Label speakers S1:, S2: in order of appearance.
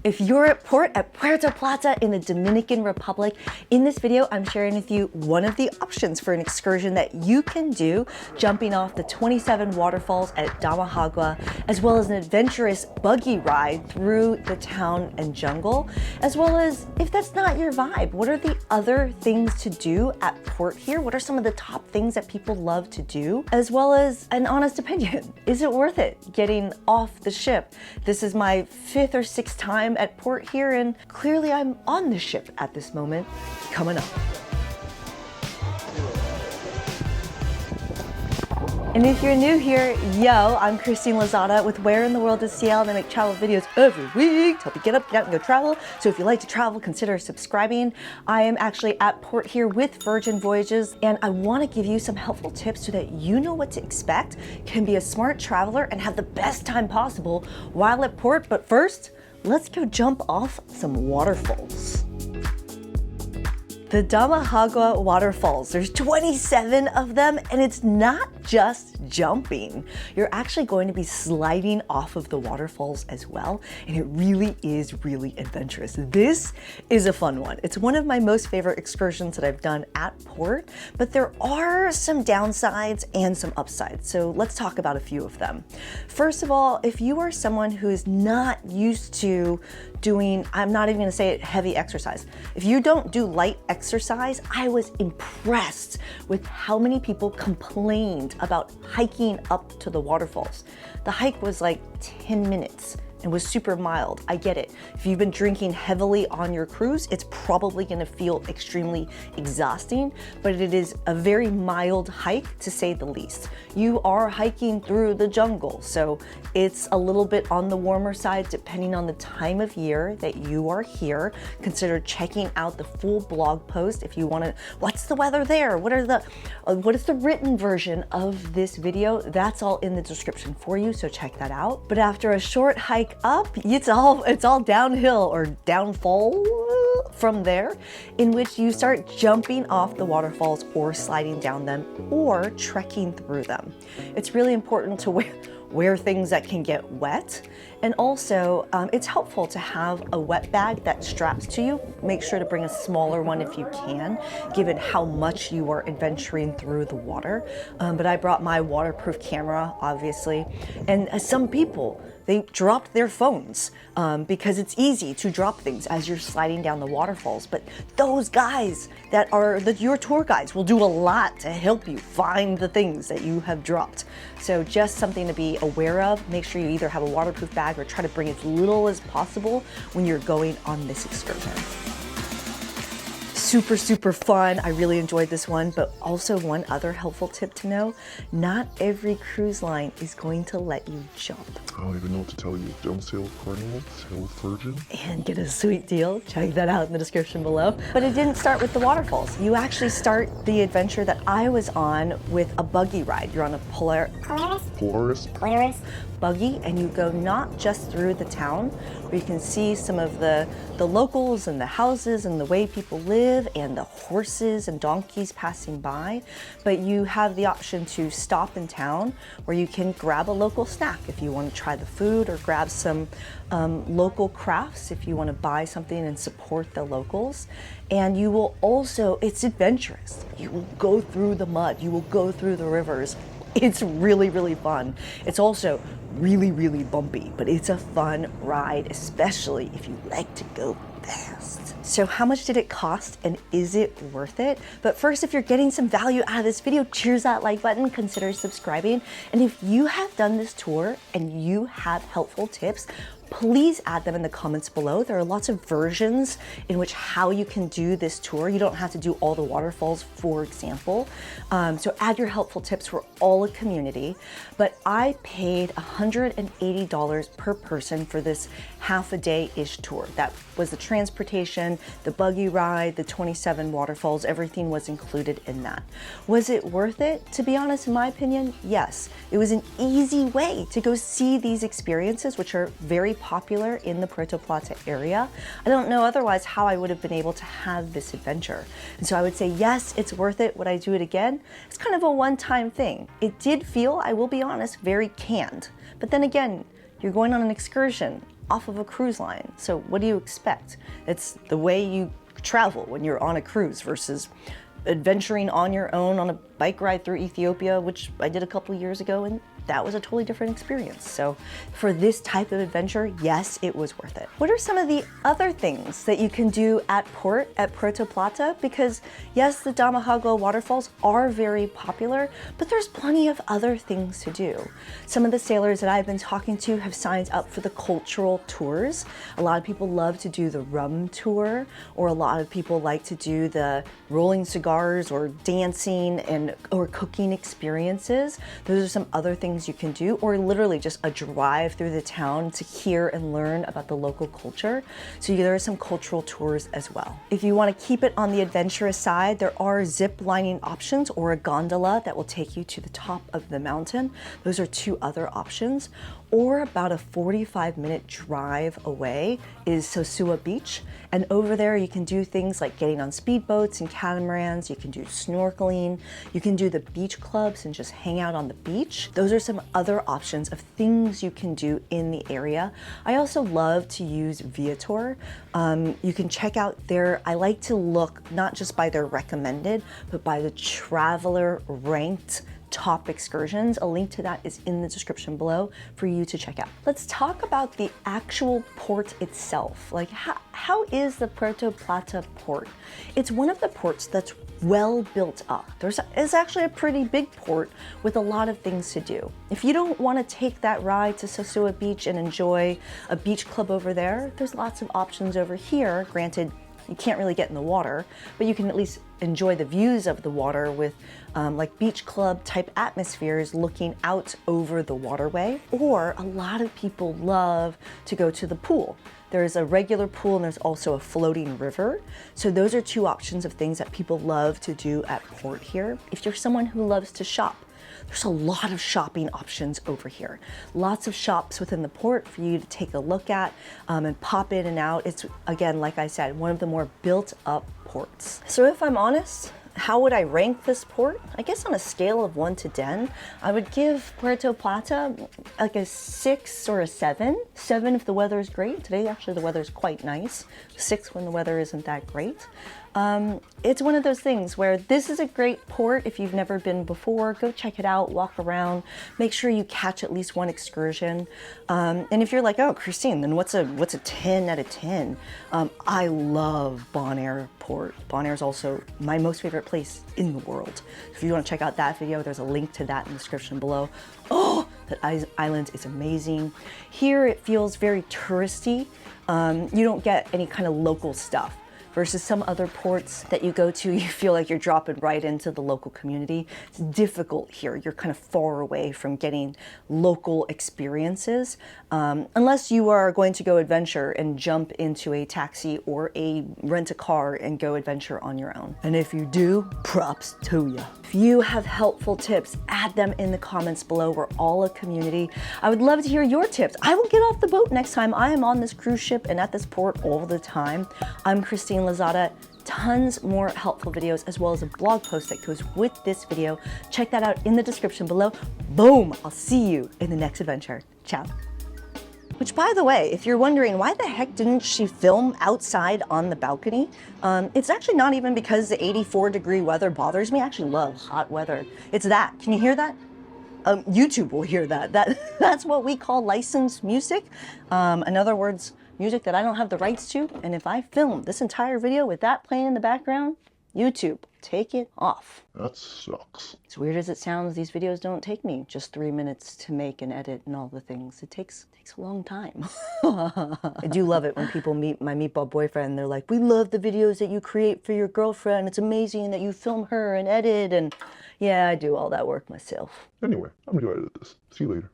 S1: If you're at port at Puerto Plata in the Dominican Republic, in this video, I'm sharing with you one of the options for an excursion that you can do, jumping off the 27 waterfalls at Damajagua, as well as an adventurous buggy ride through the town and jungle, as well as, if that's not your vibe, what are the other things to do at port here? What are some of the top things that people love to do? As well as an honest opinion. Is it worth it getting off the ship? This is my 5th or 6th time at port here, and clearly I'm on the ship at this moment. Coming up. And if you're new here, yo, I'm Christine Lozada with Where in the World is CL, and I make travel videos every week to help you get up, get out, and go travel. So if you like to travel, consider subscribing. I am actually at port here with Virgin Voyages, and I want to give you some helpful tips so that you know what to expect, can be a smart traveler, and have the best time possible while at port. But first, let's go jump off some waterfalls. The Damajagua Waterfalls, there's 27 of them, and it's not just jumping. You're actually going to be sliding off of the waterfalls as well, and it really is really adventurous. This is a fun one. It's one of my most favorite excursions that I've done at port, but there are some downsides and some upsides, so let's talk about a few of them. First of all, if you are someone who is not used to doing, I'm not even gonna say it, heavy exercise. If you don't do light exercise, I was impressed with how many people complained about hiking up to the waterfalls. The hike was like 10 minutes and was super mild. I get it. If you've been drinking heavily on your cruise, it's probably gonna feel extremely exhausting, but it is a very mild hike to say the least. You are hiking through the jungle, so it's a little bit on the warmer side depending on the time of year that you are here. Consider checking out the full blog post if you wanna, what's the weather there? What is the written version of this video? That's all in the description for you, so check that out. But after a short hike up, it's all downhill or downfall from there, in which you start jumping off the waterfalls or sliding down them or trekking through them. It's really important to wear things that can get wet, and also it's helpful to have a wet bag that straps to you. Make sure to bring a smaller one if you can, given how much you are adventuring through the water. But I brought my waterproof camera, obviously, and some people, they dropped their phones because it's easy to drop things as you're sliding down the waterfalls. But those guys that are your tour guides will do a lot to help you find the things that you have dropped. So just something to be aware of. Make sure you either have a waterproof bag or try to bring as little as possible when you're going on this excursion. Super, super fun. I really enjoyed this one, but also one other helpful tip to know, not every cruise line is going to let you jump.
S2: I don't even know what to tell you. Don't sail with Carnival, sail with Virgin.
S1: And get a sweet deal. Check that out in the description below. But it didn't start with the waterfalls. You actually start the adventure that I was on with a buggy ride. You're on a Polaris buggy, and you go not just through the town, where you can see some of the locals and the houses and the way people live and the horses and donkeys passing by, but you have the option to stop in town where you can grab a local snack if you want to try the food, or grab some local crafts if you want to buy something and support the locals. And you will also, it's adventurous. You will go through the mud, you will go through the rivers. It's really, really fun. It's also really, really bumpy, but it's a fun ride, especially if you like to go fast. So how much did it cost, and is it worth it? But first, if you're getting some value out of this video, cheers that like button, consider subscribing. And if you have done this tour and you have helpful tips, please add them in the comments below. There are lots of versions in which how you can do this tour. You don't have to do all the waterfalls, for example. So add your helpful tips. We're all a community. But I paid $180 per person for this half-a-day-ish tour. That was the transportation, the buggy ride, the 27 waterfalls, everything was included in that. Was it worth it? To be honest, in my opinion, yes. It was an easy way to go see these experiences, which are very popular in the Puerto Plata area. I don't know otherwise how I would have been able to have this adventure. And so I would say, yes, it's worth it. Would I do it again? It's kind of a one-time thing. It did feel, I will be honest, very canned. But then again, you're going on an excursion. off of a cruise line. So what do you expect? It's the way you travel when you're on a cruise versus adventuring on your own on a bike ride through Ethiopia, which I did a couple years ago, and that was a totally different experience. So for this type of adventure, yes, it was worth it. What are some of the other things that you can do at port at Puerto Plata? Because yes, the Damajagua Waterfalls are very popular, but there's plenty of other things to do. Some of the sailors that I've been talking to have signed up for the cultural tours. A lot of people love to do the rum tour, or a lot of people like to do the rolling cigars or dancing or cooking experiences. Those are some other things you can do, or literally just a drive through the town to hear and learn about the local culture. So there are some cultural tours as well. If you want to keep it on the adventurous side, there are zip lining options or a gondola that will take you to the top of the mountain. Those are two other options. Or about a 45-minute drive away is Xoxo Beach. And over there you can do things like getting on speedboats and catamarans, you can do snorkeling, you can do the beach clubs and just hang out on the beach. Those are some other options of things you can do in the area. I also love to use Viator. You can check out I like to look not just by their recommended, but by the traveler ranked top excursions. A link to that is in the description below for you to check out. Let's talk about the actual port itself. Like how is the Puerto Plata Port? It's one of the ports that's well built up. It's actually a pretty big port with a lot of things to do. If you don't want to take that ride to Xoxo Beach and enjoy a beach club over there, there's lots of options over here. Granted, you can't really get in the water, but you can at least enjoy the views of the water with like beach club type atmospheres looking out over the waterway. Or a lot of people love to go to the pool. There's a regular pool and there's also a floating river. So those are two options of things that people love to do at port here. If you're someone who loves to shop, there's a lot of shopping options over here. Lots of shops within the port for you to take a look at and pop in and out. It's, again, like I said, one of the more built up ports. So if I'm honest, how would I rank this port? I guess on a scale of 1 to 10, I would give Puerto Plata like a 6 or a 7. 7 if the weather is great. Today, actually, the weather is quite nice. 6 when the weather isn't that great. It's one of those things where this is a great port. If you've never been before, go check it out, walk around, make sure you catch at least one excursion. And if you're like, oh, Christine, then what's a 10 out of 10? I love Bonaire Port. Bonaire is also my most favorite place in the world. If you want to check out that video, there's a link to that in the description below. Oh, that island is amazing. Here it feels very touristy. You don't get any kind of local stuff. Versus some other ports that you go to, you feel like you're dropping right into the local community. It's difficult here. You're kind of far away from getting local experiences, unless you are going to go adventure and jump into a taxi or rent a car and go adventure on your own. And if you do, props to you. If you have helpful tips, add them in the comments below. We're all a community. I would love to hear your tips. I will get off the boat next time. I am on this cruise ship and at this port all the time. I'm Christine Lozada. Tons more helpful videos as well as a blog post that goes with this video. Check that out in the description below. Boom! I'll see you in the next adventure. Ciao. Which, by the way, if you're wondering why the heck didn't she film outside on the balcony, it's actually not even because the 84-degree weather bothers me. I actually love hot weather. It's that. Can you hear that? YouTube will hear that. That's what we call licensed music. In other words, music that I don't have the rights to. And if I film this entire video with that playing in the background, YouTube, take it off.
S2: That sucks.
S1: As weird as it sounds, these videos don't take me just 3 minutes to make and edit and all the things. It takes a long time. I do love it when people meet my meatball boyfriend. They're like, we love the videos that you create for your girlfriend. It's amazing that you film her and edit. And yeah, I do all that work myself.
S2: Anyway, I'm gonna go edit this. See you later.